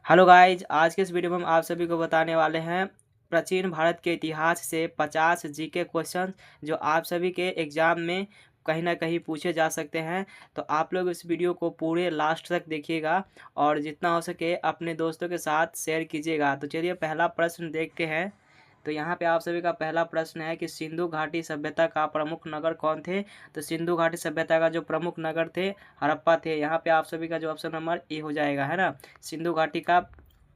Hello guys, आज के इस वीडियो में हम आप सभी को बताने वाले हैं प्राचीन भारत के इतिहास से 50 जीके क्वेश्चन जो आप सभी के एग्जाम में कहीं ना कहीं पूछे जा सकते हैं। तो आप लोग इस वीडियो को पूरे लास्ट तक देखिएगा और जितना हो सके अपने दोस्तों के साथ शेयर कीजिएगा। तो चलिए पहला प्रश्न देखते हैं। तो यहाँ पे आप सभी का पहला प्रश्न है कि सिंधु घाटी सभ्यता का प्रमुख नगर कौन थे। तो सिंधु घाटी सभ्यता का जो प्रमुख नगर थे हड़प्पा थे। यहाँ पे आप सभी का जो ऑप्शन नंबर ए हो जाएगा, है ना। सिंधु घाटी का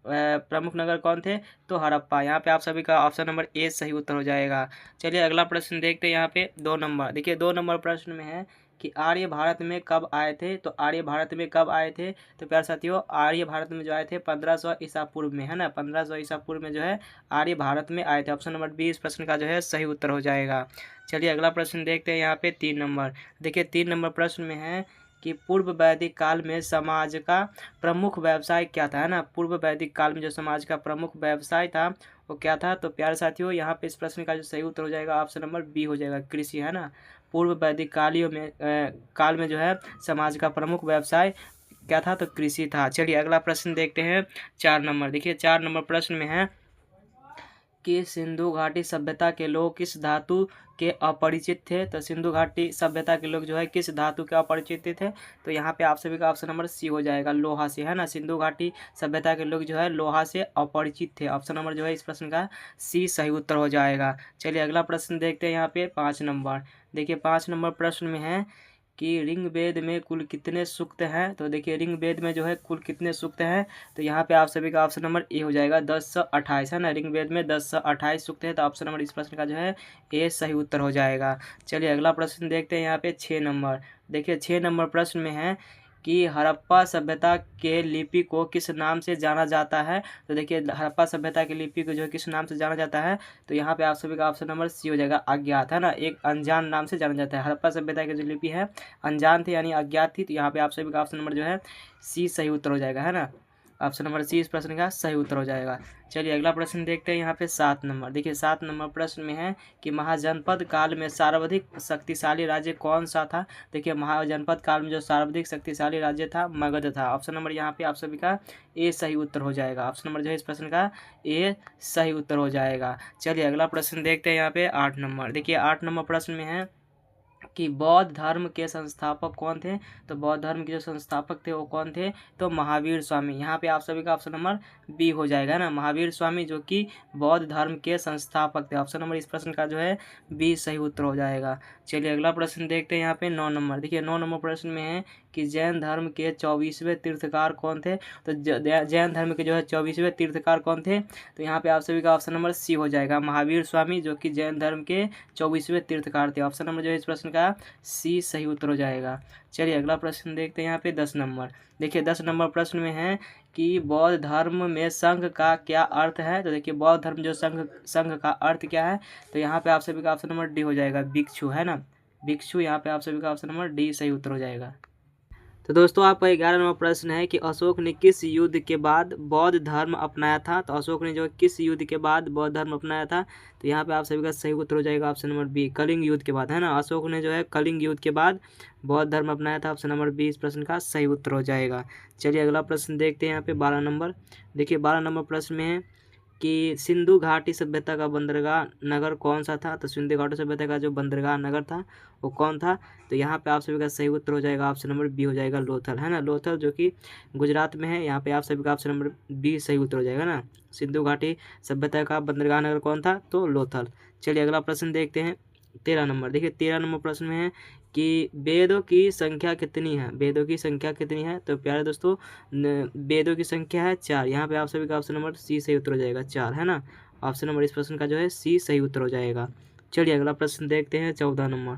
प्रमुख नगर कौन थे, तो हड़प्पा। यहाँ पे आप सभी का ऑप्शन नंबर ए सही उत्तर हो जाएगा। चलिए अगला प्रश्न देखते हैं। यहाँ पे 2 नंबर देखिए, 2 नंबर प्रश्न में है कि आर्य भारत में कब आए थे। तो आर्य भारत में कब आए थे, तो प्यारे साथियों आर्य भारत में जो आए थे 1500 ईसा पूर्व में, है ना। 1500 ईसा पूर्व में जो है आर्य भारत में आए थे। ऑप्शन नंबर बी इस प्रश्न का जो है सही उत्तर हो जाएगा। चलिए अगला प्रश्न देखते हैं। यहाँ पे 3 नंबर देखिए, 3 नंबर प्रश्न में है कि पूर्व वैदिक काल में समाज का प्रमुख व्यवसाय क्या था, है ना। पूर्व वैदिक काल में जो समाज का प्रमुख व्यवसाय था वो क्या था। तो प्यारे साथियों यहाँ पे इस प्रश्न का जो सही उत्तर हो जाएगा ऑप्शन नंबर बी हो जाएगा, कृषि, है ना। पूर्व वैदिक काल में जो है समाज का प्रमुख व्यवसाय क्या था, तो कृषि था। चलिए अगला प्रश्न देखते हैं। 4 नंबर देखिए, 4 नंबर प्रश्न में है कि सिंधु घाटी सभ्यता के लोग किस धातु के अपरिचित थे। तो सिंधु घाटी सभ्यता के लोग जो है किस धातु के अपरिचित थे। तो यहाँ पे आप सभी का ऑप्शन नंबर सी हो जाएगा, लोहा से, है ना। सिंधु घाटी सभ्यता के लोग जो है लोहा से अपरिचित थे। ऑप्शन नंबर जो है इस प्रश्न का सी सही उत्तर हो जाएगा। चलिए अगला प्रश्न देखते हैं। यहाँ पे 5 नंबर देखिए, 5 नंबर प्रश्न में है कि ऋग्वेद में कुल कितने सूक्त हैं। तो देखिए ऋग्वेद में जो है कुल कितने सूक्त हैं। तो यहाँ पे आप सभी का ऑप्शन नंबर ए हो जाएगा, 1028, है ना। ऋग्वेद में 1028 सूक्त है। तो ऑप्शन नंबर इस प्रश्न का जो है ए सही उत्तर हो जाएगा। चलिए अगला प्रश्न देखते हैं। यहाँ पे 6 नंबर देखिए, 6 नंबर प्रश्न में है कि हड़प्पा सभ्यता के लिपि को किस नाम से जाना जाता है। तो देखिए हड़प्पा सभ्यता की लिपि को जो है किस नाम से जाना जाता है। तो यहाँ पे आप सभी का ऑप्शन नंबर सी हो जाएगा, अज्ञात, है ना। एक अनजान नाम से जाना जाता है। हड़प्पा सभ्यता की जो लिपि है अनजान थी यानी अज्ञात थी। तो यहाँ पे आप सभी का ऑप्शन नंबर जो है सी सही उत्तर हो जाएगा, है ना। ऑप्शन नंबर सी इस प्रश्न का सही उत्तर हो जाएगा। चलिए अगला प्रश्न देखते हैं। यहाँ पे 7 नंबर देखिए, 7 नंबर प्रश्न में है कि महाजनपद काल में सर्वाधिक शक्तिशाली राज्य कौन सा था। देखिए महाजनपद काल में जो सर्वाधिक शक्तिशाली राज्य था मगध था। ऑप्शन नंबर यहाँ पे आप सभी का ए सही उत्तर हो जाएगा। ऑप्शन नंबर जो है इस प्रश्न का ए सही उत्तर हो जाएगा। चलिए अगला प्रश्न देखते हैं। यहाँ पे 8 नंबर देखिए, 8 नंबर प्रश्न में है कि बौद्ध धर्म के संस्थापक कौन थे। तो बौद्ध धर्म के जो संस्थापक थे वो कौन थे, तो महावीर स्वामी। यहाँ पे आप सभी का ऑप्शन नंबर बी हो जाएगा ना, महावीर स्वामी जो कि बौद्ध धर्म के संस्थापक थे। ऑप्शन नंबर इस प्रश्न का जो है बी सही उत्तर हो जाएगा। चलिए अगला प्रश्न देखते हैं। यहाँ पे 9 नंबर देखिए, 9 नंबर प्रश्न में है कि जैन धर्म के 24वें तीर्थकार कौन थे। तो जैन धर्म के जो है 24वें तीर्थकार कौन थे। तो यहाँ पे आप सभी का ऑप्शन नंबर सी हो जाएगा, महावीर स्वामी जो कि जैन धर्म के 24वें तीर्थकार थे। ऑप्शन नंबर जो है इस प्रश्न का सी सही उत्तर हो जाएगा। चलिए अगला प्रश्न देखते हैं। यहाँ पे 10 नंबर देखिए, 10 नंबर प्रश्न में है कि बौद्ध धर्म में संघ का क्या अर्थ है। तो देखिए बौद्ध धर्म जो संघ का अर्थ क्या है। तो यहाँ पे आप सभी का ऑप्शन नंबर डी हो जाएगा, भिक्षु, है ना, भिक्षु। यहाँ पे आप सभी का ऑप्शन नंबर डी सही उत्तर हो जाएगा। तो दोस्तों आपका 11 नंबर प्रश्न है कि अशोक ने किस युद्ध के बाद बौद्ध धर्म अपनाया था। तो अशोक ने जो किस युद्ध के बाद बौद्ध धर्म अपनाया था। तो यहाँ पे आप सभी का सही उत्तर हो जाएगा ऑप्शन नंबर बी, कलिंग युद्ध के बाद, है ना। अशोक ने जो है कलिंग युद्ध के बाद बौद्ध धर्म अपनाया था। ऑप्शन नंबर बी इस प्रश्न का सही उत्तर हो जाएगा। चलिए अगला प्रश्न देखते हैं। यहाँ पे 12 नंबर देखिए, 12 नंबर प्रश्न में है कि सिंधु घाटी सभ्यता का बंदरगाह नगर कौन सा था। तो सिंधु घाटी सभ्यता का जो बंदरगाह नगर था वो कौन था। तो यहाँ पे आप सभी का सही उत्तर हो जाएगा, ऑप्शन नंबर बी हो जाएगा, लोथल, है ना। लोथल जो कि गुजरात में है। यहाँ पे आप सभी का ऑप्शन नंबर बी सही उत्तर हो जाएगा ना। सिंधु घाटी सभ्यता का बंदरगाह नगर कौन था, तो लोथल। चलिए अगला प्रश्न देखते हैं। 13 नंबर देखिए, 13 नंबर प्रश्न में है कि वेदों की संख्या कितनी है। वेदों की संख्या कितनी है। तो प्यारे दोस्तों वेदों की संख्या है 4। यहाँ पे आप सभी का ऑप्शन नंबर सी सही उत्तर हो जाएगा, 4, है ना। ऑप्शन नंबर इस प्रश्न का जो है सी सही उत्तर हो जाएगा। चलिए अगला प्रश्न देखते हैं। 14 नंबर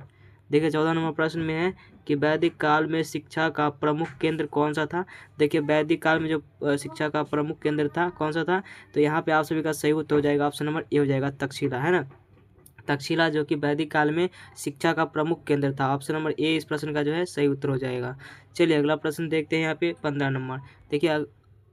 देखिए, 14 नंबर प्रश्न में है कि वैदिक काल में शिक्षा का प्रमुख केंद्र कौन सा था। देखिए वैदिक काल में जो शिक्षा का प्रमुख केंद्र था कौन सा था। तो यहाँ पे आप सभी का सही उत्तर हो जाएगा, ऑप्शन नंबर ए हो जाएगा, तक्षशिला, है ना। तक्षशिला जो कि वैदिक काल में शिक्षा का प्रमुख केंद्र था। ऑप्शन नंबर ए इस प्रश्न का जो है सही उत्तर हो जाएगा। चलिए अगला प्रश्न देखते हैं। यहाँ पे 15 नंबर देखिए,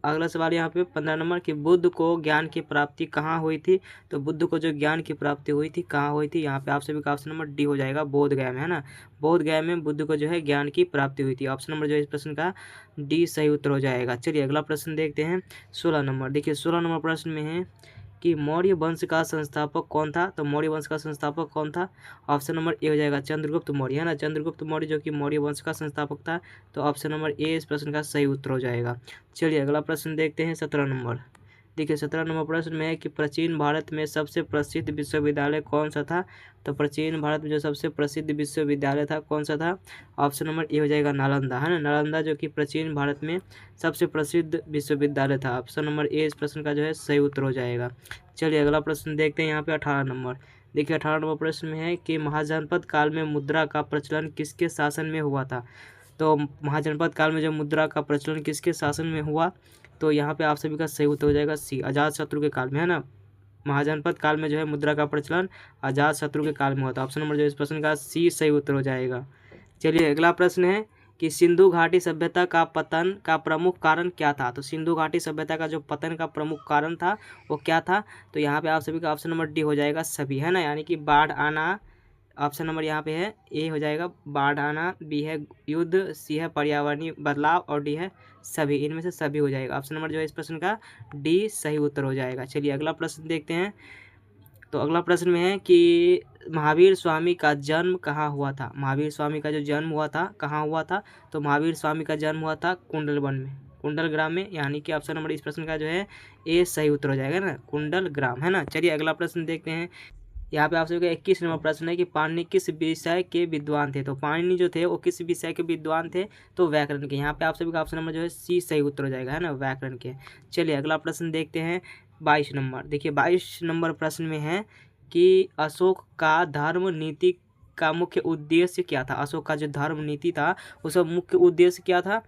अगला सवाल यहाँ पे 15 नंबर कि बुद्ध को ज्ञान की प्राप्ति कहाँ हुई थी। तो बुद्ध को जो ज्ञान की प्राप्ति हुई थी कहाँ हुई थी, यहाँ पे आप सभी का ऑप्शन नंबर डी हो जाएगा, बोध गया में, है ना। बोध गया में बुद्ध को जो है ज्ञान की प्राप्ति हुई थी। ऑप्शन नंबर जो है इस प्रश्न का डी सही उत्तर हो जाएगा। चलिए अगला प्रश्न देखते हैं 16 नंबर। देखिए 16 नंबर प्रश्न में है कि मौर्य वंश का संस्थापक कौन था। तो मौर्य वंश का संस्थापक कौन था। ऑप्शन नंबर ए हो जाएगा चंद्रगुप्त मौर्य, है ना। चंद्रगुप्त मौर्य जो कि मौर्य वंश का संस्थापक था। तो ऑप्शन नंबर ए इस प्रश्न का सही उत्तर हो जाएगा। चलिए अगला प्रश्न देखते हैं 17 नंबर। देखिए 17 नंबर प्रश्न में है कि प्राचीन भारत में सबसे प्रसिद्ध विश्वविद्यालय कौन सा था। तो प्राचीन भारत में जो सबसे प्रसिद्ध विश्वविद्यालय था कौन सा था। ऑप्शन नंबर ए हो जाएगा नालंदा, है ना। नालंदा जो कि प्राचीन भारत में सबसे प्रसिद्ध विश्वविद्यालय था। ऑप्शन नंबर ए इस प्रश्न का जो है सही उत्तर हो जाएगा। चलिए अगला प्रश्न देखते हैं यहाँ पे 18 नंबर। देखिए 18 नंबर प्रश्न में है कि महाजनपद काल में मुद्रा का प्रचलन किसके शासन में हुआ था। तो महाजनपद काल में जो मुद्रा का प्रचलन किसके शासन में हुआ। तो यहाँ पे आप सभी का सही उत्तर हो जाएगा सी, अजातशत्रु के काल में, है ना। महाजनपद काल में जो है मुद्रा का प्रचलन अजातशत्रु के काल में हुआ था। ऑप्शन नंबर जो इस प्रश्न का सी सही उत्तर हो जाएगा। चलिए अगला प्रश्न है कि सिंधु घाटी सभ्यता का पतन का प्रमुख कारण क्या था। तो सिंधु घाटी सभ्यता का जो पतन का प्रमुख कारण था वो क्या था। तो यहाँ पे आप सभी का ऑप्शन नंबर डी हो जाएगा सभी, है ना। यानी कि बाढ़ आना। ऑप्शन नंबर यहाँ पे है ए हो जाएगा बाढ़ आना, बी है युद्ध, सी है पर्यावरणीय बदलाव और डी है सभी। इनमें से सभी हो जाएगा। ऑप्शन नंबर जो है इस प्रश्न का डी सही उत्तर हो जाएगा। चलिए अगला प्रश्न देखते हैं। तो अगला प्रश्न में है कि महावीर स्वामी का जन्म कहाँ हुआ था। महावीर स्वामी का जो जन्म हुआ था कहाँ हुआ था। तो महावीर स्वामी का जन्म हुआ था कुंडल वन में, कुंडल ग्राम में। यानी कि ऑप्शन नंबर इस प्रश्न का जो है ए सही उत्तर हो जाएगा ना, कुंडल ग्राम, है ना। चलिए अगला प्रश्न देखते हैं। यहाँ पे आप सभी का 21 नंबर प्रश्न है कि पाणिनि किस विषय के विद्वान थे। तो पाणिनि जो थे वो किस विषय के विद्वान थे। तो व्याकरण के। यहाँ पे आप सभी का ऑप्शन नंबर जो है सी सही उत्तर हो जाएगा, है ना, व्याकरण के। चलिए अगला प्रश्न देखते हैं 22 नंबर। देखिए 22 नंबर प्रश्न में है कि अशोक का धर्म नीति का मुख्य उद्देश्य क्या था। अशोक का जो धर्म नीति था उसका मुख्य उद्देश्य क्या था।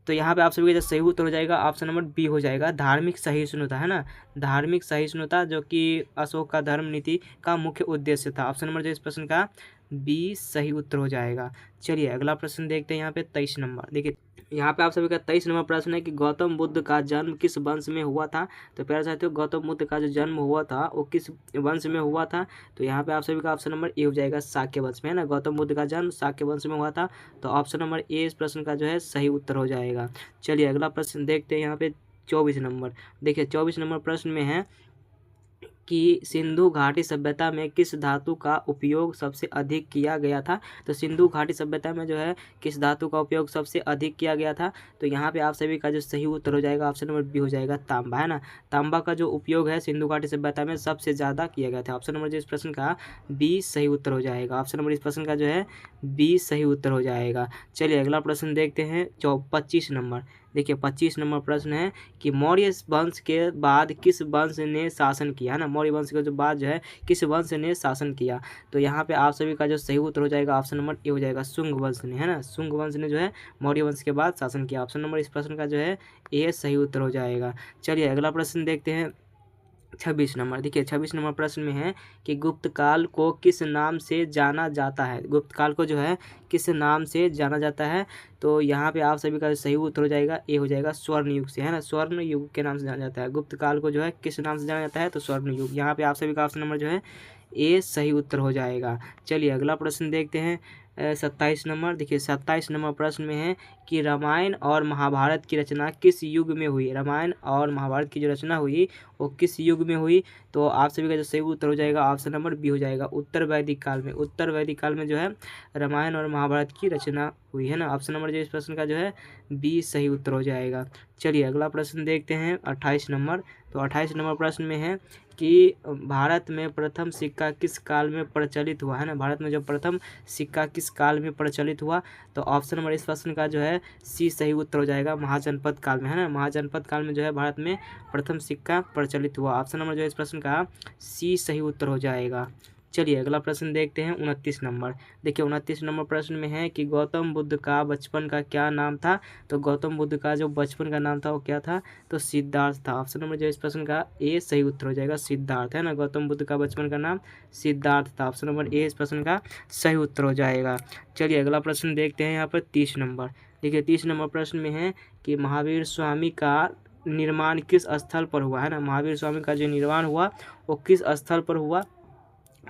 तो यहाँ पे आप सभी का जो सही उत्तर हो जाएगा ऑप्शन नंबर बी हो जाएगा, धार्मिक सहिष्णुता, है ना। धार्मिक सहिष्णुता जो कि अशोक का धर्म नीति का मुख्य उद्देश्य था। ऑप्शन नंबर जो इस प्रश्न का बी सही उत्तर हो जाएगा। चलिए अगला प्रश्न देखते हैं यहाँ पे 23 नंबर। देखिए यहाँ पे आप सभी का 23 नंबर प्रश्न है कि गौतम बुद्ध का जन्म किस वंश में हुआ था। तो प्यारे साथियों गौतम बुद्ध का जो जन्म हुआ था वो किस वंश में हुआ था। तो यहाँ पे आप सभी का ऑप्शन नंबर ए हो जाएगा शाक्य वंश में, है ना। गौतम बुद्ध का जन्म शाक्य वंश में हुआ था। तो ऑप्शन नंबर ए इस प्रश्न का जो है सही उत्तर हो जाएगा। चलिए अगला प्रश्न देखते हैं यहाँ पे 24 नंबर। देखिए 24 नंबर प्रश्न में है कि सिंधु घाटी सभ्यता में किस धातु का उपयोग सबसे अधिक किया गया था। तो सिंधु घाटी सभ्यता में जो है किस धातु का उपयोग सबसे अधिक किया गया था। तो यहाँ पे आप सभी का जो सही उत्तर हो जाएगा ऑप्शन नंबर बी हो जाएगा तांबा, है ना। तांबा का जो उपयोग है सिंधु घाटी सभ्यता में सबसे ज़्यादा किया गया था। ऑप्शन नंबर जो इस प्रश्न का बी सही उत्तर हो जाएगा। ऑप्शन नंबर इस प्रश्न का जो है बी सही उत्तर हो जाएगा। चलिए अगला प्रश्न देखते हैं 25 नंबर। देखिए 25 नंबर प्रश्न है कि मौर्य वंश के बाद किस वंश ने शासन किया, है ना। मौर्य वंश के जो बाद जो है किस वंश ने शासन किया। तो यहाँ पे आप सभी का जो सही उत्तर हो जाएगा ऑप्शन नंबर ए हो जाएगा शुंग वंश ने, है ना। शुंग वंश ने जो है मौर्य वंश के बाद शासन किया। ऑप्शन नंबर इस प्रश्न का जो है ए सही उत्तर हो जाएगा। चलिए अगला प्रश्न देखते हैं 26 नंबर। देखिए 26 नंबर प्रश्न में है कि गुप्त काल को किस नाम से जाना जाता है। गुप्त काल को जो है किस नाम से जाना जाता है। तो यहाँ पे आप सभी का सही उत्तर हो जाएगा ए हो जाएगा स्वर्ण युग से, है ना। स्वर्ण युग के नाम से जाना जाता है। गुप्त काल को जो है किस नाम से जाना जाता है। तो स्वर्ण युग। यहाँ पे आप सभी का ऑप्शन नंबर जो है ए सही उत्तर हो जाएगा। चलिए अगला प्रश्न देखते हैं 27 नंबर। देखिए 27 नंबर प्रश्न में है कि रामायण और महाभारत की रचना किस युग में हुई। रामायण और महाभारत की जो रचना हुई वो किस युग में हुई। तो आप सभी का जो सही उत्तर हो जाएगा ऑप्शन नंबर बी हो जाएगा उत्तर वैदिक काल में। उत्तर वैदिक काल में जो है रामायण और महाभारत की रचना हुई, है ना। ऑप्शन नंबर जो इस प्रश्न का जो है बी सही उत्तर हो जाएगा। चलिए अगला प्रश्न देखते हैं 28 नंबर। तो 28 नंबर प्रश्न में है कि भारत में प्रथम सिक्का किस काल में प्रचलित हुआ, है ना। भारत में जो प्रथम सिक्का किस काल में प्रचलित हुआ। तो ऑप्शन नंबर इस प्रश्न का जो है सी सही उत्तर हो जाएगा महाजनपद काल में, है ना। महाजनपद काल में जो है भारत में प्रथम सिक्का प्रचलित हुआ। ऑप्शन नंबर जो है इस प्रश्न का सी सही उत्तर हो जाएगा। चलिए अगला प्रश्न देखते हैं 29 नंबर। देखिए 29 नंबर प्रश्न में है कि गौतम बुद्ध का बचपन का क्या नाम था। तो गौतम बुद्ध का जो बचपन का नाम था वो क्या था। तो सिद्धार्थ था। ऑप्शन नंबर जो इस प्रश्न का ए सही उत्तर हो जाएगा सिद्धार्थ, है ना। गौतम बुद्ध का बचपन का नाम सिद्धार्थ था। ऑप्शन नंबर ए इस प्रश्न का सही उत्तर हो जाएगा। चलिए अगला प्रश्न देखते हैं यहाँ पर 30 नंबर। देखिए 30 नंबर प्रश्न में है कि महावीर स्वामी का निर्माण किस स्थल पर हुआ, है ना, महावीर स्वामी का जो निर्माण हुआ वो किस स्थल पर हुआ।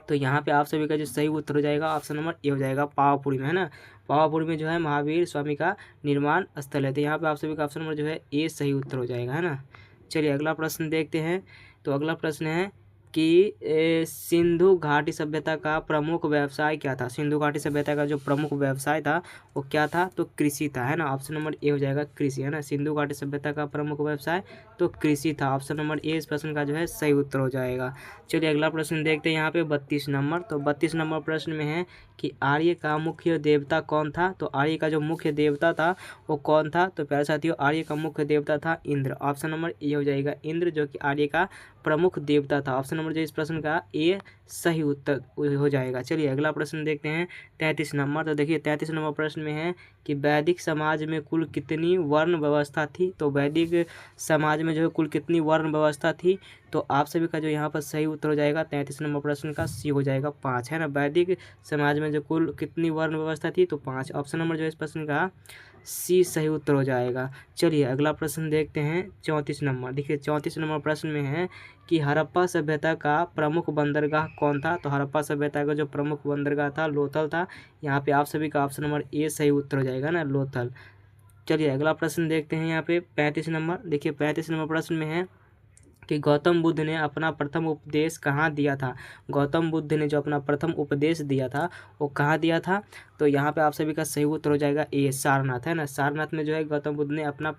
तो यहाँ पे आप सभी का जो सही उत्तर हो जाएगा ऑप्शन नंबर ए हो जाएगा, पावापुरी में, है ना। पावापुरी में जो है महावीर स्वामी का निर्माण स्थल है। तो यहाँ पे आप सभी का ऑप्शन नंबर जो है ए सही उत्तर हो जाएगा, है ना। चलिए अगला प्रश्न देखते हैं। तो अगला प्रश्न है कि सिंधु घाटी सभ्यता का प्रमुख व्यवसाय क्या था। सिंधु घाटी सभ्यता का जो प्रमुख व्यवसाय था वो क्या था, तो कृषि था, है ना। ऑप्शन नंबर ए हो जाएगा कृषि, है ना। सिंधु घाटी सभ्यता का प्रमुख व्यवसाय तो कृषि था। ऑप्शन नंबर ए इस प्रश्न का जो है सही उत्तर हो जाएगा। चलिए अगला प्रश्न देखते हैं यहाँ पे 32 नंबर। तो 32 नंबर प्रश्न में है कि आर्य का मुख्य देवता कौन था। तो आर्य का जो मुख्य देवता था वो कौन था। तो प्यारे साथियों आर्य का मुख्य देवता था इंद्र। ऑप्शन नंबर ए हो जाएगा इंद्र, जो कि आर्य का प्रमुख देवता था। ऑप्शन नंबर जो इस प्रश्न का ए सही उत्तर हो जाएगा। चलिए अगला प्रश्न देखते हैं 33 नंबर। तो देखिए 33 नंबर प्रश्न में है कि वैदिक समाज में कुल कितनी वर्ण व्यवस्था थी। तो वैदिक समाज में जो है कुल कितनी वर्ण व्यवस्था थी। तो आप सभी का जो यहाँ पर सही उत्तर हो जाएगा 33 नंबर प्रश्न का सी हो जाएगा 5, है ना। वैदिक समाज में जो कुल कितनी वर्ण व्यवस्था थी, तो 5। ऑप्शन नंबर जो है इस प्रश्न का सी सही उत्तर हो जाएगा। चलिए अगला प्रश्न देखते हैं 34 नंबर। देखिए 34 नंबर प्रश्न में है कि हड़प्पा सभ्यता का प्रमुख बंदरगाह कौन था। तो हड़प्पा सभ्यता का जो प्रमुख बंदरगाह था लोथल था। यहाँ पे आप सभी का ऑप्शन नंबर ए सही उत्तर हो जाएगा ना, लोथल। चलिए अगला प्रश्न देखते हैं यहाँ पे 35 नंबर। देखिए 35 नंबर प्रश्न में है कि गौतम बुद्ध ने अपना प्रथम उपदेश कहाँ दिया था। गौतम बुद्ध ने जो अपना प्रथम उपदेश दिया था वो कहाँ दिया था। तो यहाँ पे आप सभी का सही उत्तर हो जाएगा ए सारनाथ, है ना। सारनाथ में जो है गौतम बुद्ध ने अपना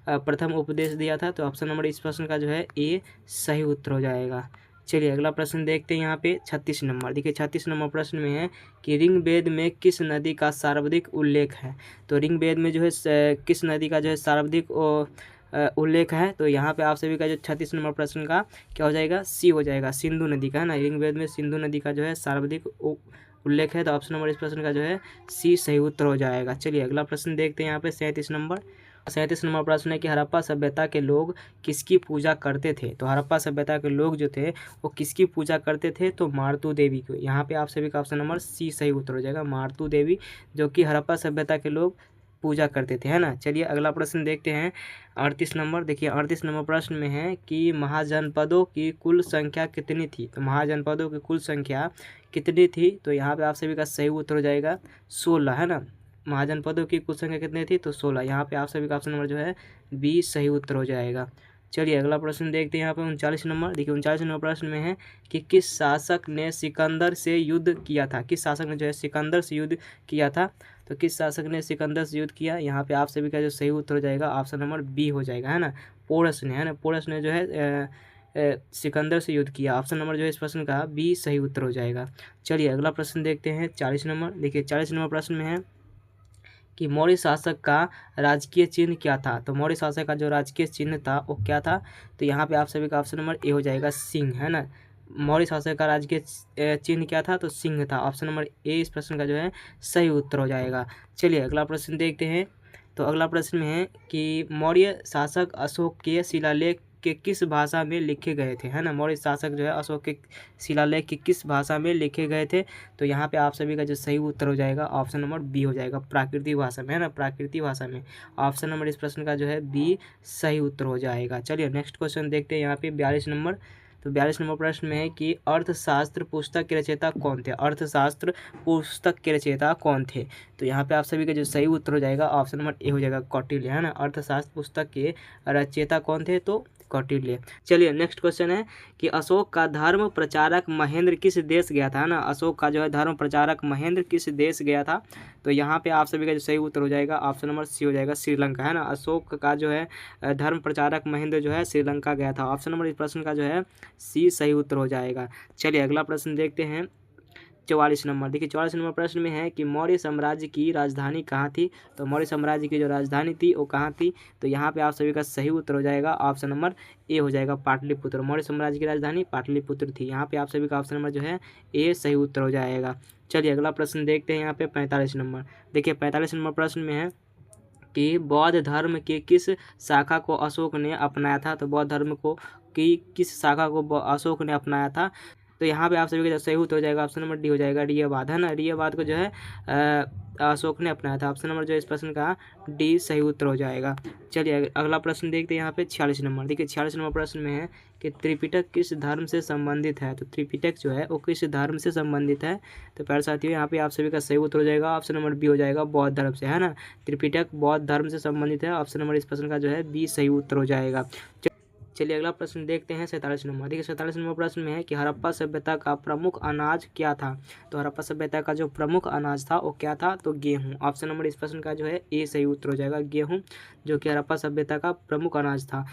प्रथम उपदेश दिया था। तो ऑप्शन नंबर इस प्रश्न का जो है ए सही उत्तर हो जाएगा। चलिए अगला प्रश्न देखते हैं यहाँ पे 36 नंबर। देखिए 36 नंबर प्रश्न में है कि ऋग्वेद में किस नदी का सर्वाधिक उल्लेख है। तो ऋग्वेद में जो है किस नदी का जो है सर्वाधिक उल्लेख है। तो यहाँ पे आप सभी का जो 36 नंबर प्रश्न का क्या हो जाएगा, सी हो जाएगा, सिंधु नदी का, है ना। ऋग्वेद में सिंधु नदी का जो है सर्वाधिक उल्लेख है। तो ऑप्शन नंबर इस प्रश्न का जो है सी सही उत्तर हो जाएगा। चलिए अगला प्रश्न देखते हैं यहाँ पे 37 नंबर। 37 नंबर प्रश्न है कि हड़प्पा सभ्यता के लोग किसकी पूजा करते थे। तो हड़प्पा सभ्यता के लोग जो थे वो किसकी पूजा करते थे, तो मारुति देवी को। यहाँ पे आप सभी का ऑप्शन नंबर सी सही उत्तर हो जाएगा, मारुति देवी, जो कि हड़प्पा सभ्यता के लोग पूजा करते थे, है ना। चलिए अगला प्रश्न देखते हैं 38 नंबर। देखिए 38 नंबर प्रश्न में है कि महाजनपदों की कुल संख्या कितनी थी। तो महाजनपदों की कुल संख्या कितनी थी। तो यहाँ पे आप सभी का सही उत्तर हो जाएगा 16, है ना। महाजनपदों की कुल संख्या कितनी थी, तो 16। यहाँ पे आप सभी का ऑप्शन नंबर जो है बी सही उत्तर हो जाएगा। चलिए अगला प्रश्न देखते हैं यहाँ पे 39 नंबर। देखिए 39 नंबर प्रश्न में है कि किस शासक ने सिकंदर से युद्ध किया था। किस शासक ने जो है सिकंदर से युद्ध किया था। तो किस शासक ने सिकंदर से युद्ध किया। यहाँ पे आप सभी का जो सही उत्तर हो जाएगा ऑप्शन नंबर बी हो जाएगा, है ना, पोरस ने, है ना। पोरस ने जो है सिकंदर से युद्ध किया। ऑप्शन नंबर जो है इस प्रश्न का बी सही उत्तर हो जाएगा। चलिए अगला प्रश्न देखते हैं 40 नंबर। देखिए 40 नंबर प्रश्न में है कि मौर्य शासक का राजकीय चिन्ह क्या था। तो मौर्य शासक का जो राजकीय चिन्ह था वो क्या था। तो यहाँ पे आप सभी का ऑप्शन नंबर ए हो जाएगा, सिंह, है ना। मौर्य शासक का राजकीय चिन्ह क्या था, तो सिंह था। ऑप्शन नंबर ए इस प्रश्न का जो है सही उत्तर हो जाएगा। चलिए अगला प्रश्न देखते हैं। तो अगला प्रश्न में है कि मौर्य शासक अशोक के शिलालेख के किस भाषा में लिखे गए थे, है ना। मौर्य शासक जो है अशोक के शिलालेख के किस भाषा में लिखे गए थे। तो यहाँ पे आप सभी का जो सही उत्तर हो जाएगा ऑप्शन नंबर बी हो जाएगा, प्राकृतिक भाषा में, है ना, प्राकृतिक भाषा में। ऑप्शन नंबर इस प्रश्न का जो है बी सही उत्तर हो जाएगा। चलिए नेक्स्ट क्वेश्चन देखते हैं यहाँ पे 42 नंबर। तो 42 नंबर प्रश्न में है कि अर्थशास्त्र पुस्तक के रचयिता कौन थे। अर्थशास्त्र पुस्तक के रचयिता कौन थे। तो यहाँ पे आप सभी का जो सही उत्तर हो जाएगा ऑप्शन नंबर ए हो जाएगा, कौटिल्य, है ना। अर्थशास्त्र पुस्तक के रचयिता कौन थे, तो कौटिल्य। चलिए नेक्स्ट क्वेश्चन है कि अशोक का धर्म प्रचारक महेंद्र किस देश गया था, है ना। अशोक का जो है धर्म प्रचारक महेंद्र किस देश गया था। तो यहाँ पे आप सभी का जो सही उत्तर हो जाएगा ऑप्शन नंबर सी हो जाएगा, श्रीलंका, है ना। अशोक का जो है धर्म प्रचारक महेंद्र जो है श्रीलंका गया था। ऑप्शन नंबर इस प्रश्न का जो है सी सही उत्तर हो जाएगा। चलिए अगला प्रश्न देखते हैं 44 नंबर। देखिए 44 नंबर प्रश्न में है कि मौर्य साम्राज्य की राजधानी कहाँ थी। तो मौर्य साम्राज्य की जो राजधानी थी वो कहाँ थी। तो यहाँ पे आप सभी का सही उत्तर हो जाएगा ऑप्शन नंबर ए हो जाएगा, पाटलिपुत्र। मौर्य साम्राज्य की राजधानी पाटलिपुत्र थी। यहाँ पे आप सभी का ऑप्शन नंबर जो है ए सही उत्तर हो जाएगा। चलिए अगला प्रश्न देखते हैं यहाँ पे 45 नंबर। देखिए 45 नंबर प्रश्न में है कि बौद्ध धर्म के किस शाखा को अशोक ने अपनाया था। तो बौद्ध धर्म को की किस शाखा को अशोक ने अपनाया था। तो यहाँ पे आप सभी का जो सही उत्तर हो जाएगा ऑप्शन नंबर डी हो जाएगा, रियाबाद है ना। रियाबाद को जो है अशोक ने अपनाया था। ऑप्शन नंबर जो इस प्रश्न का डी सही उत्तर हो जाएगा। चलिए अगला प्रश्न देखते हैं यहाँ पे 46 नंबर। देखिए 46 नंबर प्रश्न में है कि त्रिपिटक किस धर्म से संबंधित है। तो त्रिपिटक जो है वो किस धर्म से संबंधित है। तो प्यारे साथियों यहाँ पे आप सभी का सही उत्तर हो जाएगा ऑप्शन नंबर बी हो जाएगा, बौद्ध धर्म से, है ना। त्रिपिटक बौद्ध धर्म से संबंधित है। ऑप्शन नंबर इस प्रश्न का जो है बी सही उत्तर हो जाएगा। चलिए अगला प्रश्न देखते हैं 47 नंबर। देखिए 47 नंबर प्रश्न में है कि हड़प्पा सभ्यता का प्रमुख अनाज क्या था। तो हड़प्पा सभ्यता का जो प्रमुख अनाज था वो क्या था, तो गेहूं। ऑप्शन नंबर इस प्रश्न का जो है ए सही उत्तर हो जाएगा, गेहूं, जो कि हड़प्पा सभ्यता का प्रमुख अनाज था।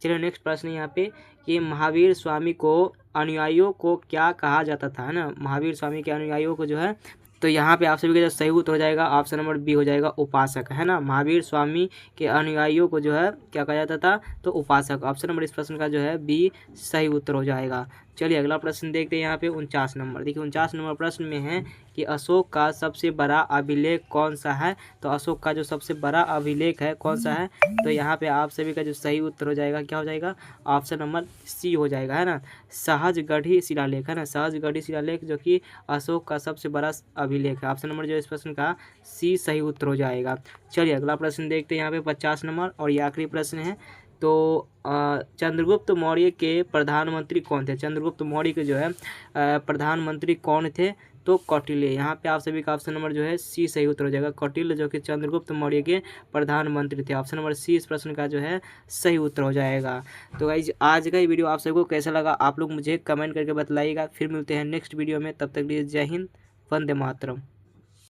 चलिए नेक्स्ट प्रश्न यहाँ पे कि महावीर स्वामी को अनुयायियों को क्या कहा जाता था, है ना। महावीर स्वामी के अनुयायियों को जो है, तो यहाँ पे आप सभी का जो सही उत्तर हो जाएगा ऑप्शन नंबर बी हो जाएगा, उपासक, है ना। महावीर स्वामी के अनुयायियों को जो है क्या कहा जाता था, तो उपासक। ऑप्शन नंबर इस प्रश्न का जो है बी सही उत्तर हो जाएगा। चलिए अगला प्रश्न देखते हैं यहाँ पे 49 नंबर। देखिए 49 नंबर प्रश्न में है कि अशोक का सबसे बड़ा अभिलेख कौन सा है। तो अशोक का जो सबसे बड़ा अभिलेख है कौन सा है, तो यहाँ पे आप सभी का जो सही उत्तर हो जाएगा क्या हो जाएगा, ऑप्शन नंबर सी हो जाएगा, है ना। सहजगढ़ी शिलालेख, है ना। सहजगढ़ी शिलालेख जो कि अशोक का सबसे बड़ा अभिलेख है। ऑप्शन नंबर जो इस प्रश्न का सी सही उत्तर हो जाएगा। चलिए अगला प्रश्न देखते हैं यहाँ पे 50 नंबर और ये आखिरी प्रश्न है। तो चंद्रगुप्त मौर्य के प्रधानमंत्री कौन थे। चंद्रगुप्त मौर्य के जो है प्रधानमंत्री कौन थे, तो कौटिल्य। यहाँ पे आप सभी का ऑप्शन नंबर जो है सी सही उत्तर हो जाएगा, कौटिल्य, जो कि चंद्रगुप्त मौर्य के प्रधानमंत्री थे। ऑप्शन नंबर सी इस प्रश्न का जो है सही उत्तर हो जाएगा। तो गाइस आज का ये वीडियो आप सबको कैसा लगा आप लोग मुझे कमेंट करके बतलाइएगा। फिर मिलते हैं नेक्स्ट वीडियो में, तब तक के लिए जय हिंद, वंदे मातरम।